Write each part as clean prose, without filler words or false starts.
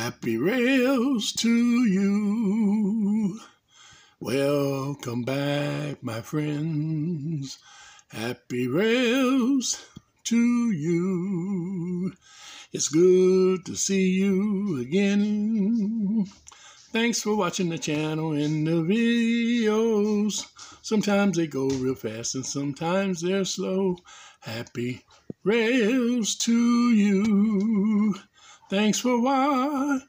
Happy rails to you. Welcome back, my friends. Happy rails to you. It's good to see you again. Thanks for watching the channel and the videos. Sometimes they go real fast and sometimes they're slow. Happy rails to you. Thanks for watching.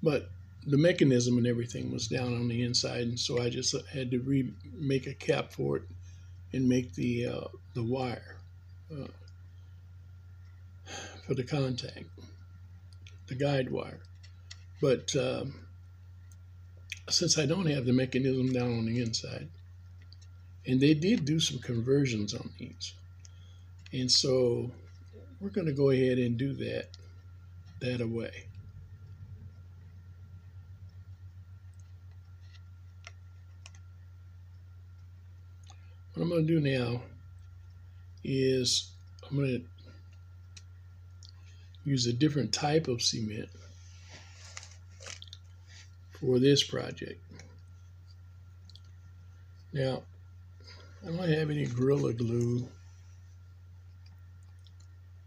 But the mechanism and everything was down on the inside, and so I just had to make a cap for it and make the wire for the contact, the guide wire. But since I don't have the mechanism down on the inside, and they did do some conversions on these, and so we're going to go ahead and do that away. What I'm going to do now is I'm going to use a different type of cement for this project. Now, I don't have any Gorilla Glue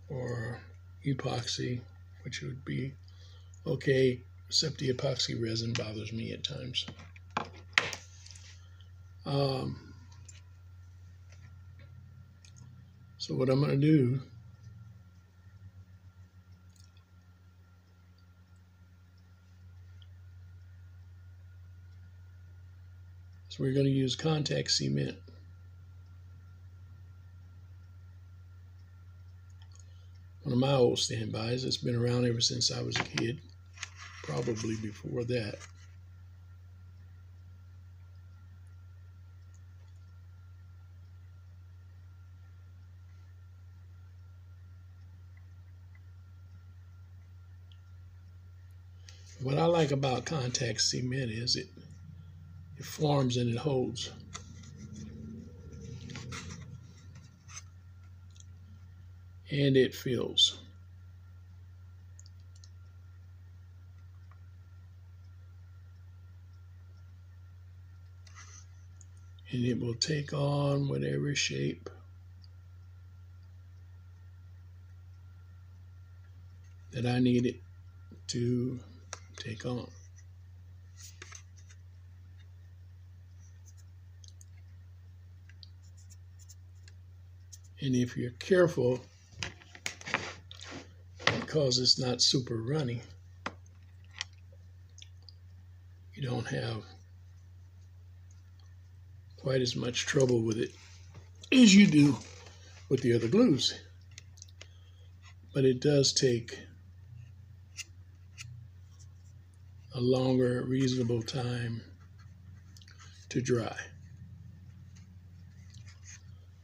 or epoxy, which would be okay, except the epoxy resin bothers me at times. So what I'm going to do is we're going to use contact cement. One of my old standbys. It's been around ever since I was a kid, probably before that. What I like about contact cement is it forms and it holds. And it fills. And it will take on whatever shape that I need it to take on. And if you're careful, because it's not super runny, you don't have quite as much trouble with it as you do with the other glues. But it does take a longer, reasonable time to dry.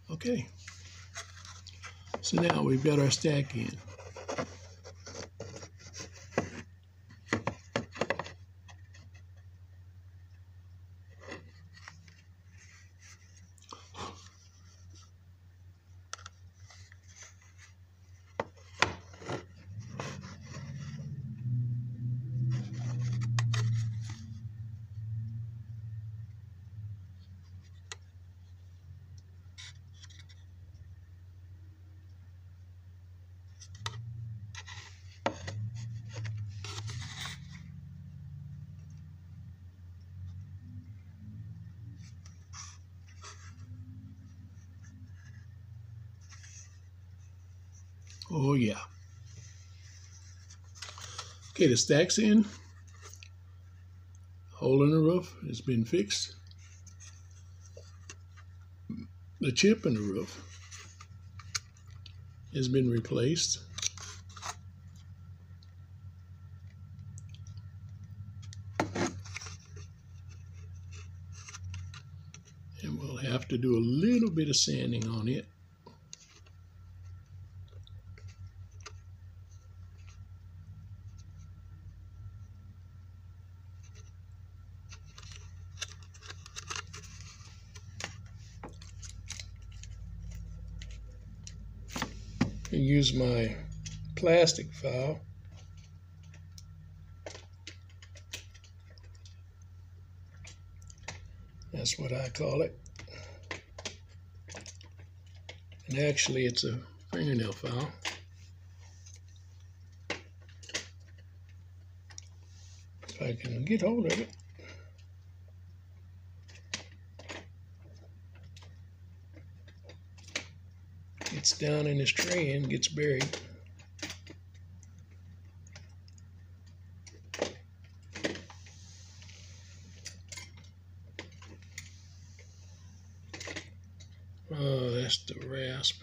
Okay, so now we've got our stack in. Oh yeah. Okay, the stack's in. Hole in the roof has been fixed. The chip in the roof has been replaced. And we'll have to do a little bit of sanding on it. And use my plastic file. That's what I call it. And actually it's a fingernail file. If I can get hold of it. Gets down in this tray and gets buried. Oh, that's the rasp.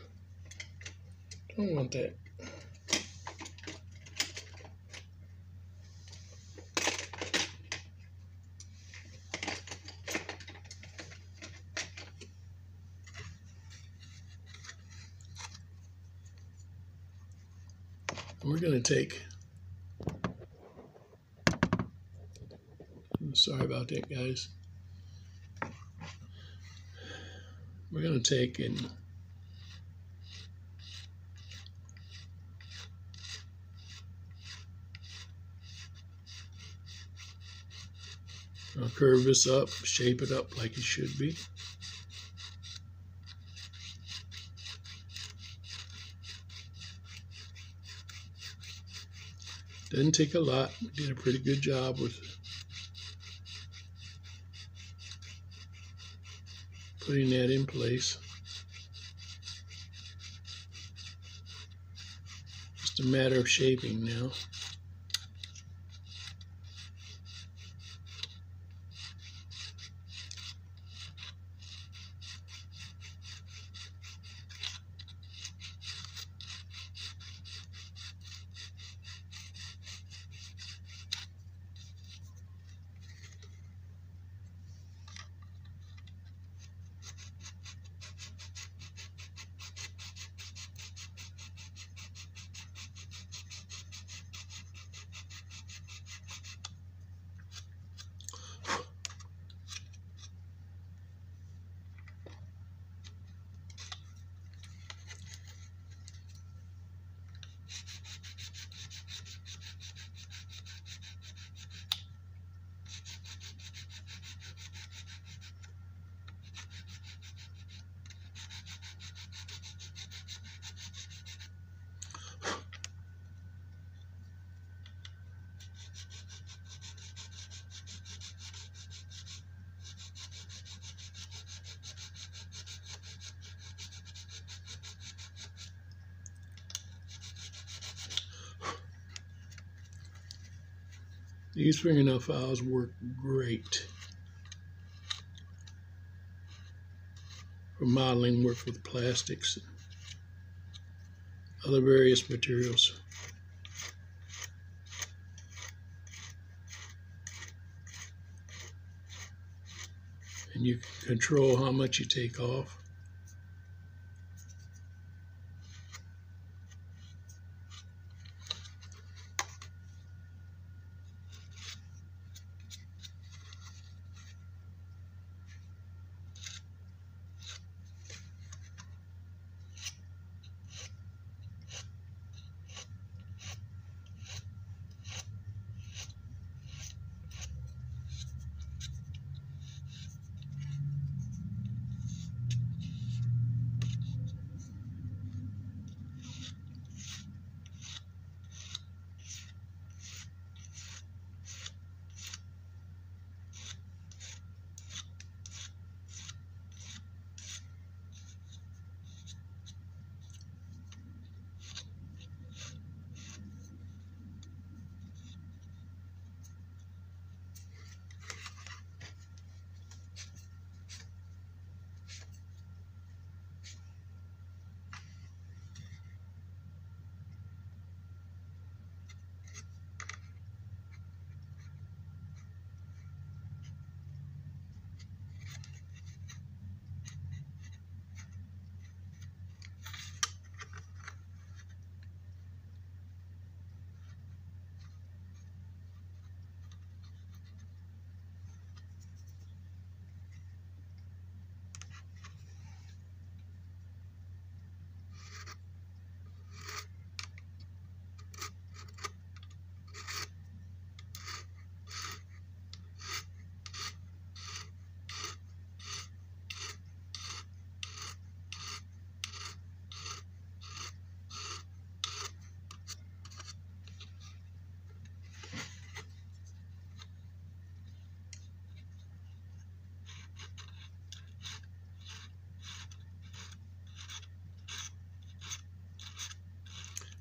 Don't want that. We're going to take, sorry about that, guys. We're going to take and I'll curve this up, shape it up like it should be. Doesn't take a lot. We did a pretty good job with putting that in place. Just a matter of shaping now. These fingernail files work great for modeling work with plastics and other various materials. And you can control how much you take off.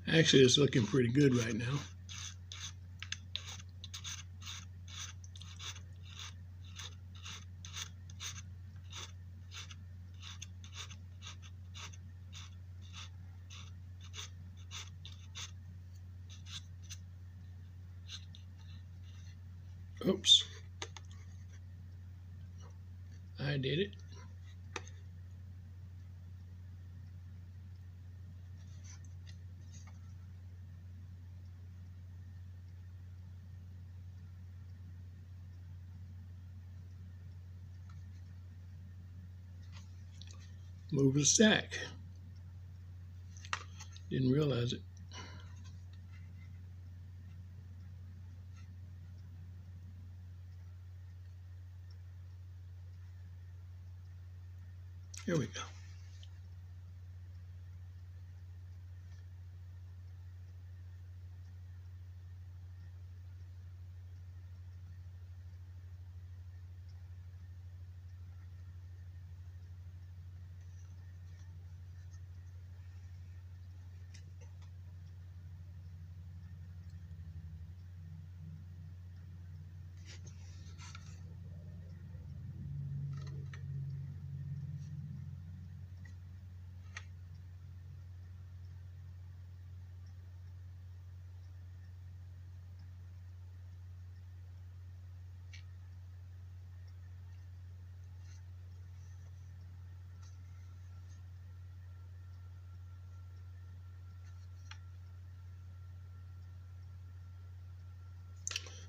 Actually, it's looking pretty good right now. Oops. I did it. Move the stack. Didn't realize it. Here we go.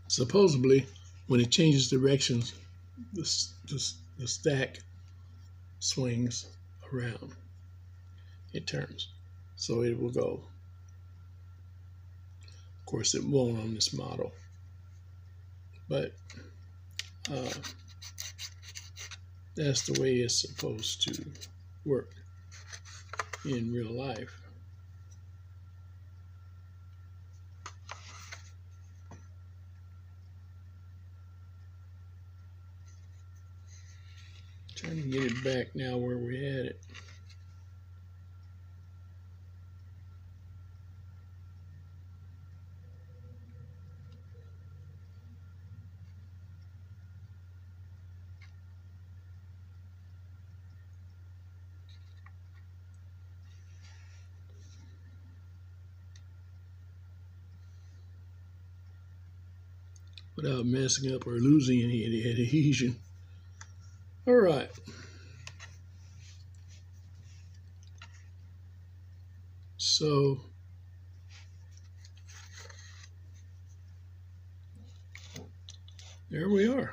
Supposedly, when it changes directions, the stack swings around. It turns. So it will go. Of course, it won't on this model. But that's the way it's supposed to work in real life. Trying to get it back now where we had it. Without messing up or losing any of the adhesion. All right. So there we are.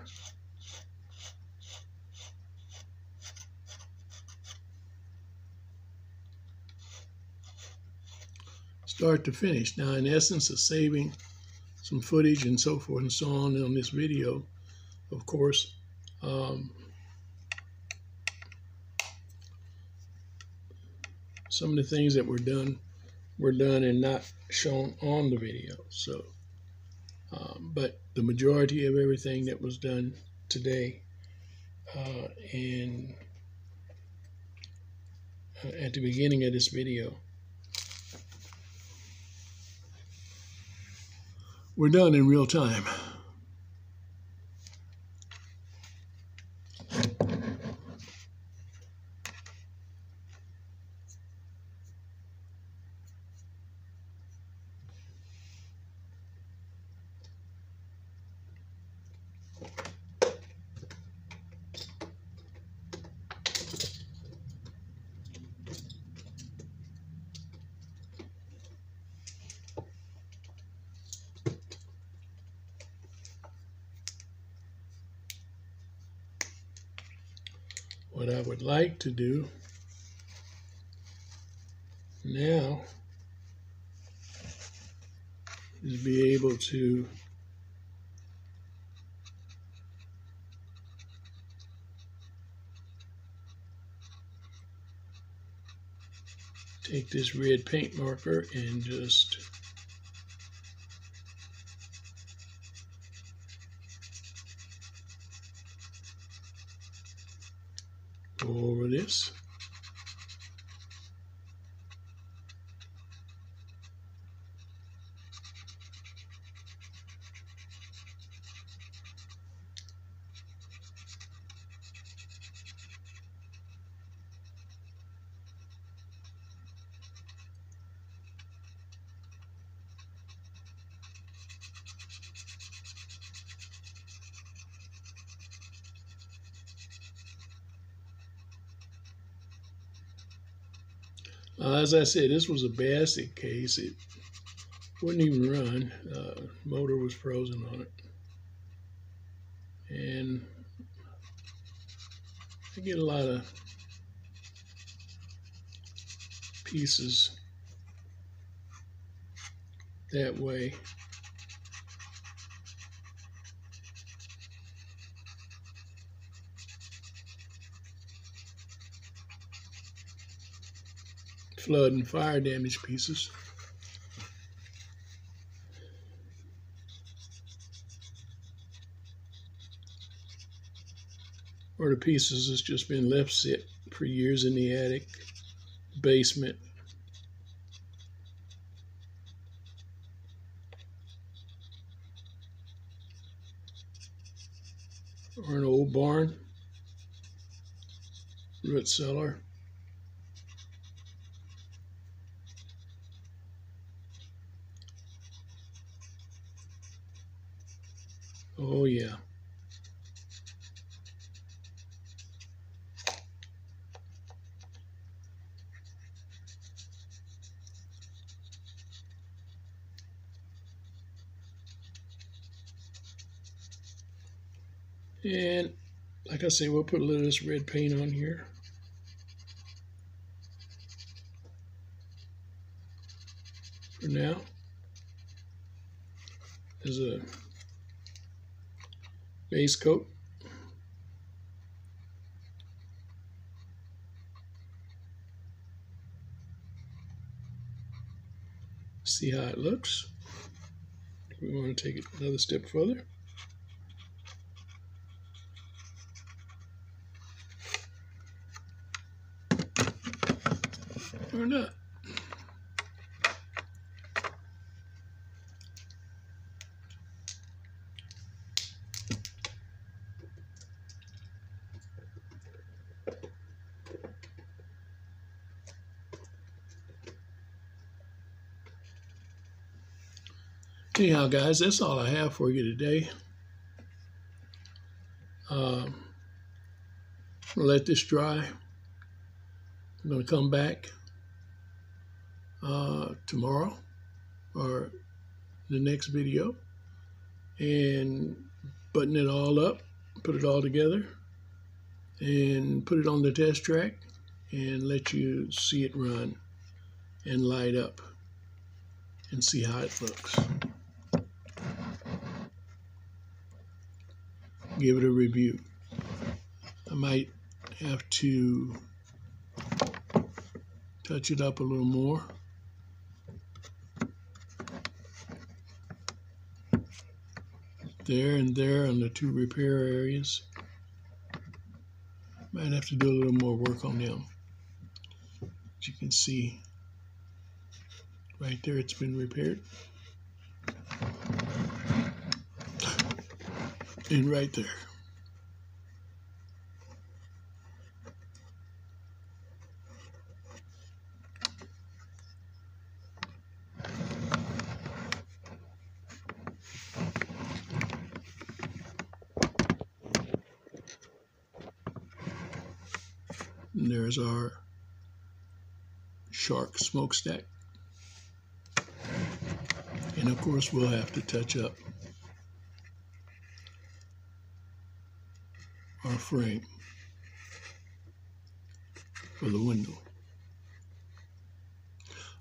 Start to finish. Now, in essence, of saving some footage and so forth and so on this video, of course, some of the things that were done and not shown on the video. So, but the majority of everything that was done today and at the beginning of this video, we're done in real time. What I would like to do now is be able to take this red paint marker and just go over this. As I said, this was a basket case. It wouldn't even run. Motor was frozen on it. And I get a lot of pieces that way. Flood and fire damage pieces. Or the pieces that's just been left sit for years in the attic, basement. Or an old barn, root cellar. Oh yeah. And like I say, we'll put a little of this red paint on here. For now, as a base coat. See how it looks. We want to take it another step further. Or not. Anyhow, guys, that's all I have for you today. I'll let this dry. I'm going to come back tomorrow or the next video and button it all up, put it all together, and put it on the test track and let you see it run and light up and see how it looks. Give it a review. I might have to touch it up a little more. There and there on the two repair areas. Might have to do a little more work on them. As you can see, right there it's been repaired. And right there. And there's our shark smokestack. And of course we'll have to touch up our frame for the window.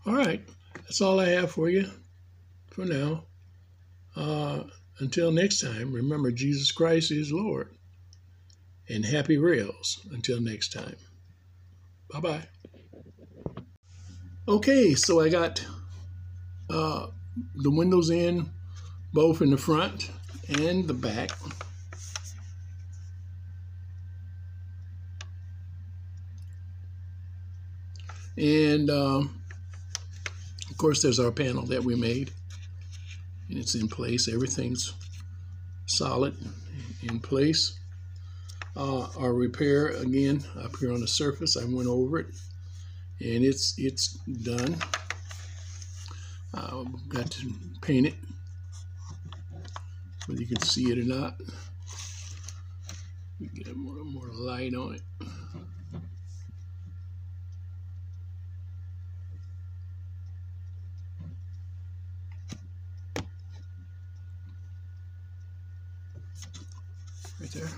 All right, that's all I have for you for now. Until next time, remember Jesus Christ is Lord. And happy rails until next time. Bye-bye. Okay, so I got the windows in, both in the front and the back. And of course there's our panel that we made, and it's in place. Everything's solid in place. Our repair, again, up here on the surface, I went over it, and it's done. Got to paint it, whether you can see it or not. We get a more light on it. right there.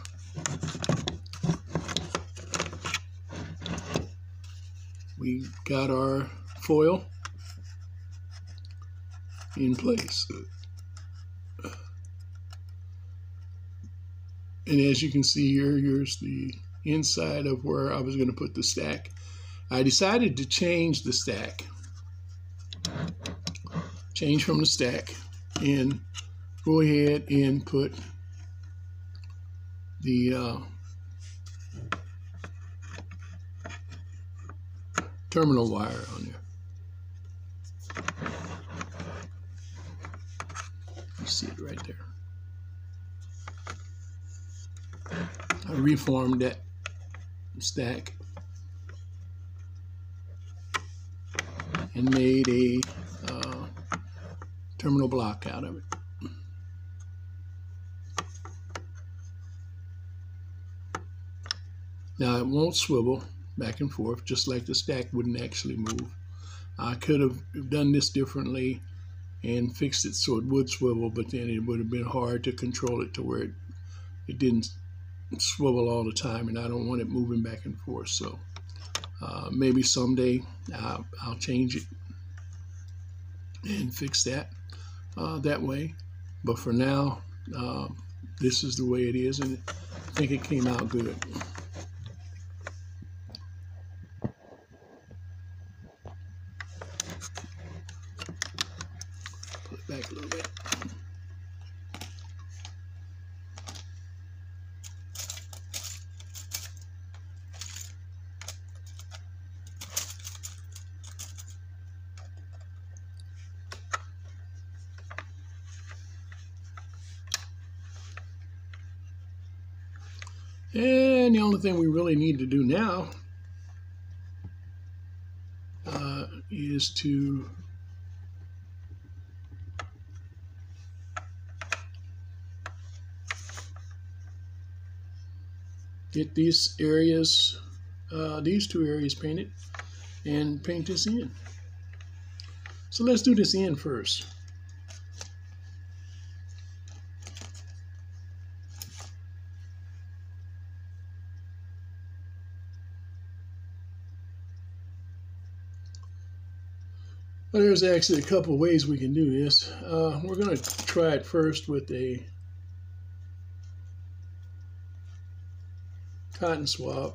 We got our foil in place. And as you can see here, here's the inside of where I was going to put the stack. I decided to change the stack. Change from the stack and go ahead and put the terminal wire on there. You see it right there. I reformed that stack and made a terminal block out of it. Now it won't swivel back and forth, just like the stack wouldn't actually move. I could have done this differently and fixed it so it would swivel, but then it would have been hard to control it to where it didn't swivel all the time, and I don't want it moving back and forth. So maybe someday I'll change it and fix that that way. But for now, this is the way it is, and I think it came out good. Put it back a little bit. And the only thing we really need to do now is to get these areas, these two areas painted, and paint this in. So let's do this in first. Well, there's actually a couple of ways we can do this. We're going to try it first with a cotton swab.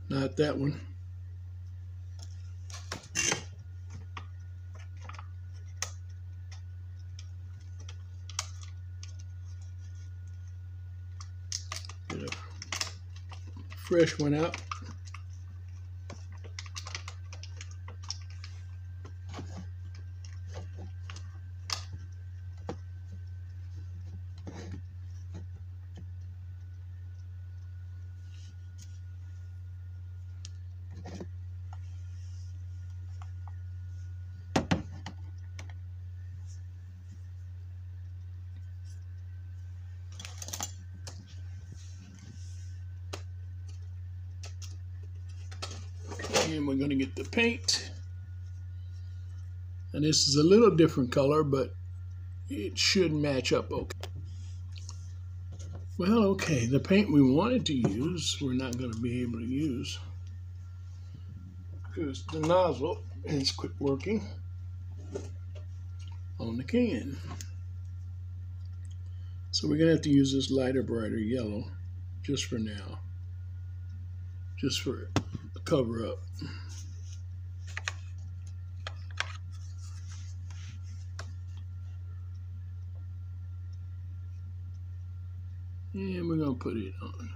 Not that one. Get a fresh one out. And we're going to get the paint. And this is a little different color, but it should match up okay. Well, okay, the paint we wanted to use, we're not going to be able to use because the nozzle has quit working on the can. So we're going to have to use this lighter, brighter yellow just for now, just for a cover up. And we're going to put it on.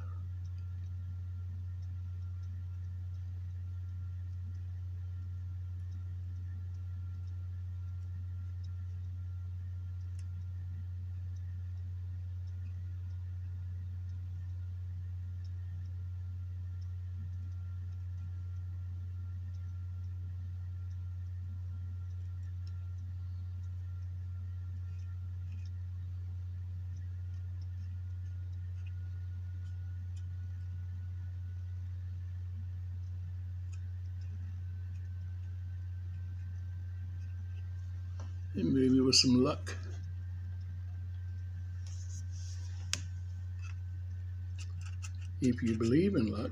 And maybe with some luck, if you believe in luck,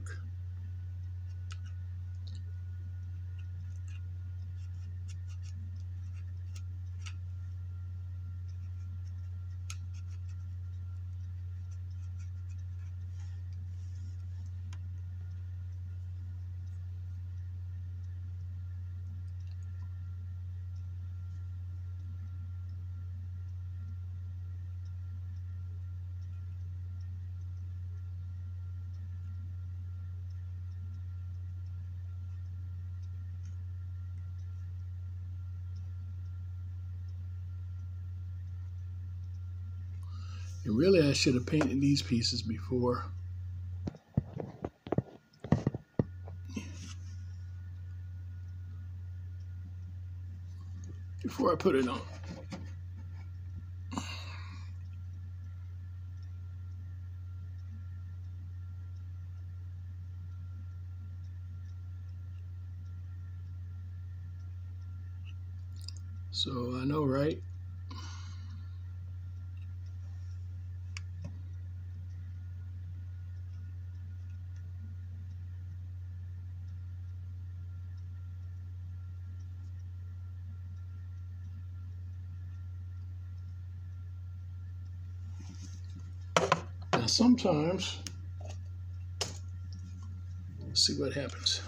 and really I should have painted these pieces before I put it on. So I know, right? Now sometimes, let's see what happens.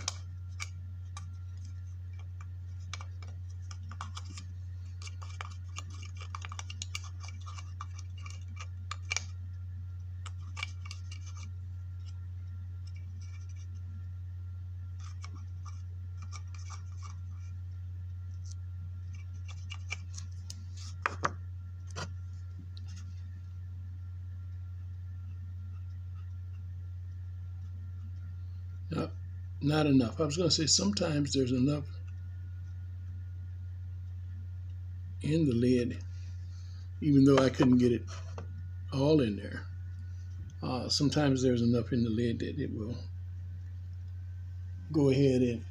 No, not enough. I was going to say sometimes there's enough in the lid, even though I couldn't get it all in there. Sometimes there's enough in the lid that it will go ahead and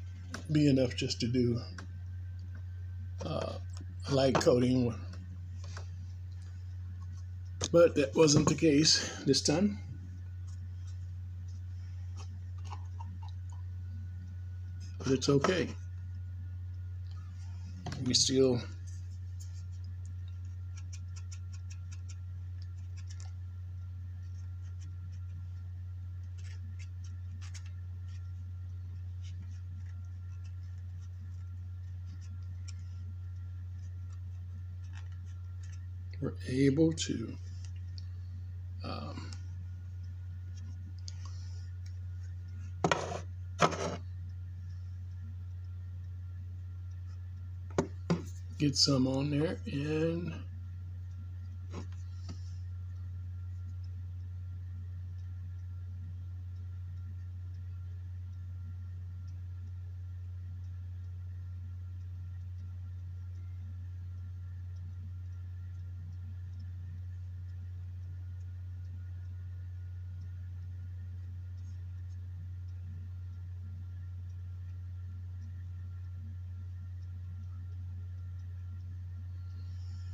be enough just to do a light coating. But that wasn't the case this time. But it's okay. We still were able to get some on there, and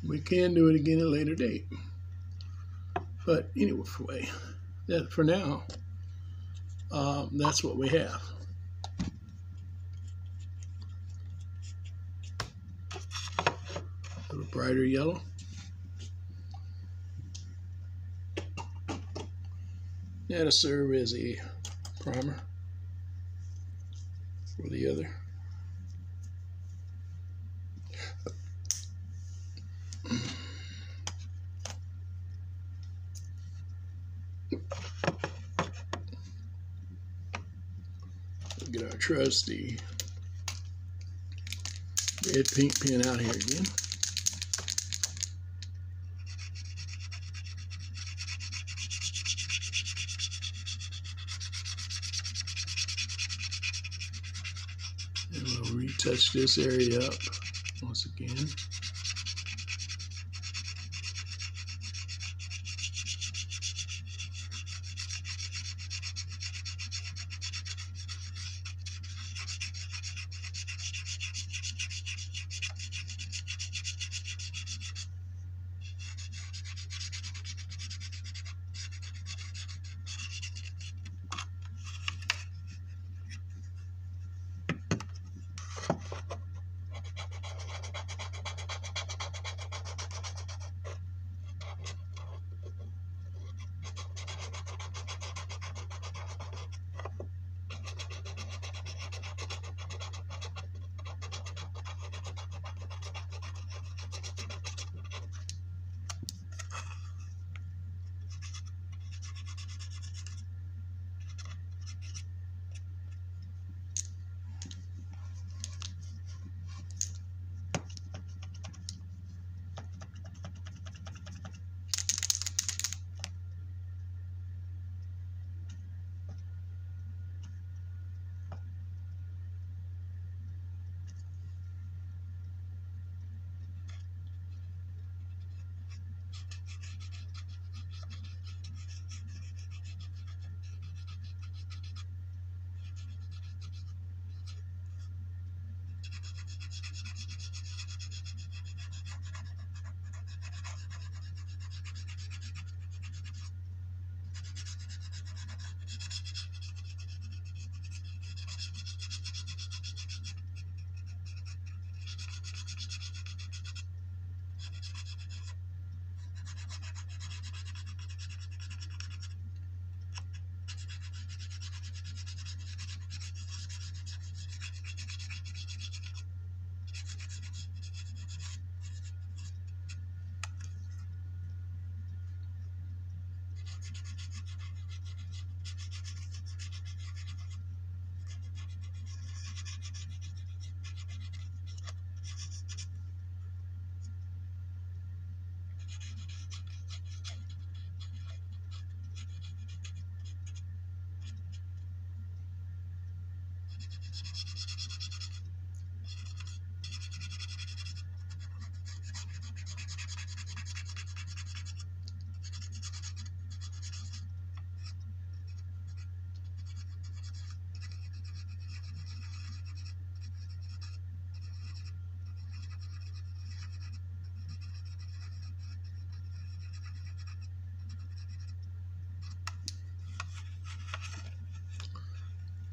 we can do it again at a later date. But anyway, that for now, that's what we have. A little brighter yellow. That'll serve as a primer for the other. Get our trusty red pink pen out here again. And we'll retouch this area up once again.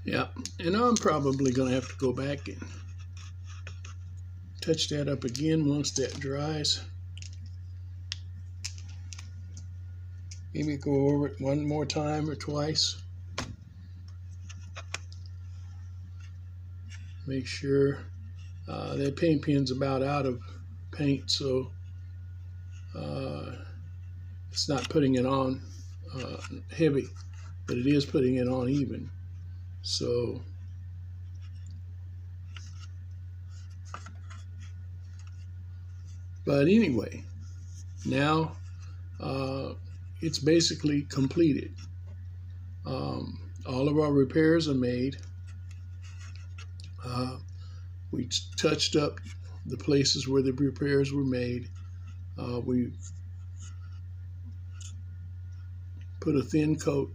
Yeah, and I'm probably going to have to go back and touch that up again once that dries. Maybe go over it one more time or twice. Make sure that paint pen's about out of paint, so it's not putting it on heavy, but it is putting it on even. So but anyway, now it's basically completed. All of our repairs are made. We touched up the places where the repairs were made. We put a thin coat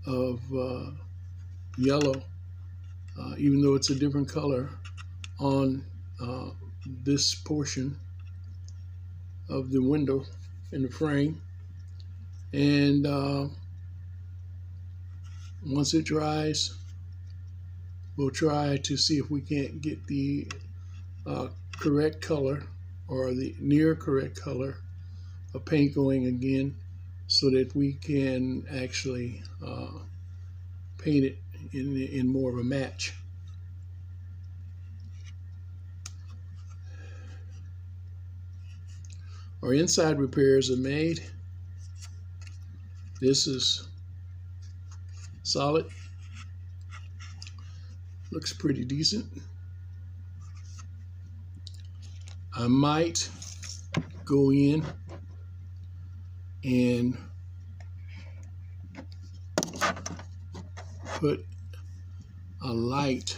of yellow, even though it's a different color, on this portion of the window in the frame. And once it dries, we'll try to see if we can't get the correct color or the near correct color of paint going again, so that we can actually paint it in more of a match. Our inside repairs are made. This is solid. Looks pretty decent. I might go in and put a light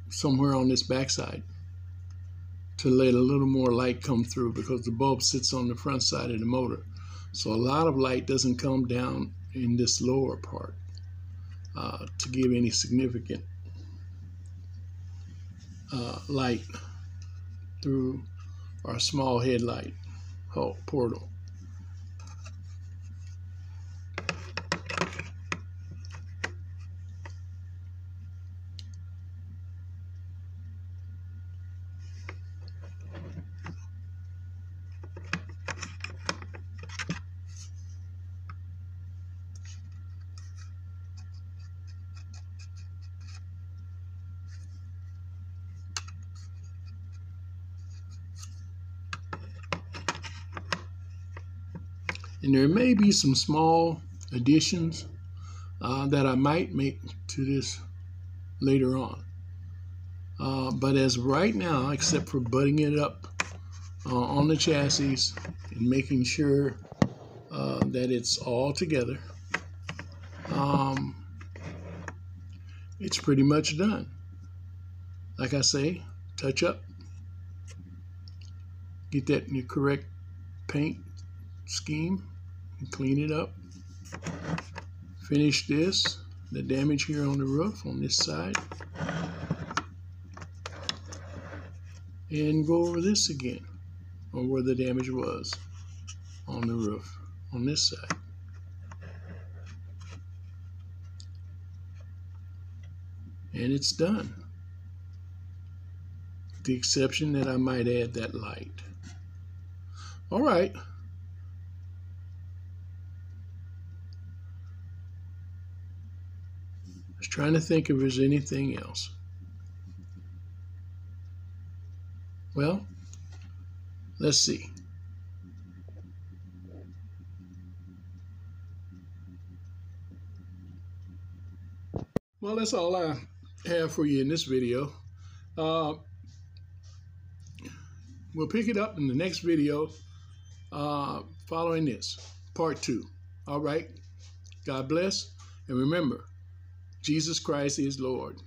somewhere on this backside to let a little more light come through, because the bulb sits on the front side of the motor. So a lot of light doesn't come down in this lower part to give any significant light through our small headlight portal. And there may be some small additions that I might make to this later on. But as of right now, except for butting it up on the chassis and making sure that it's all together, it's pretty much done. Like I say, touch up. Get that in your correct paint scheme and clean it up. Finish this, the damage here on the roof on this side. And go over this again, or where the damage was on the roof on this side. And it's done. With the exception that I might add that light. All right. I was trying to think if there's anything else. Well, let's see. Well, that's all I have for you in this video. We'll pick it up in the next video following this, part 2. All right. God bless. And remember, Jesus Christ is Lord.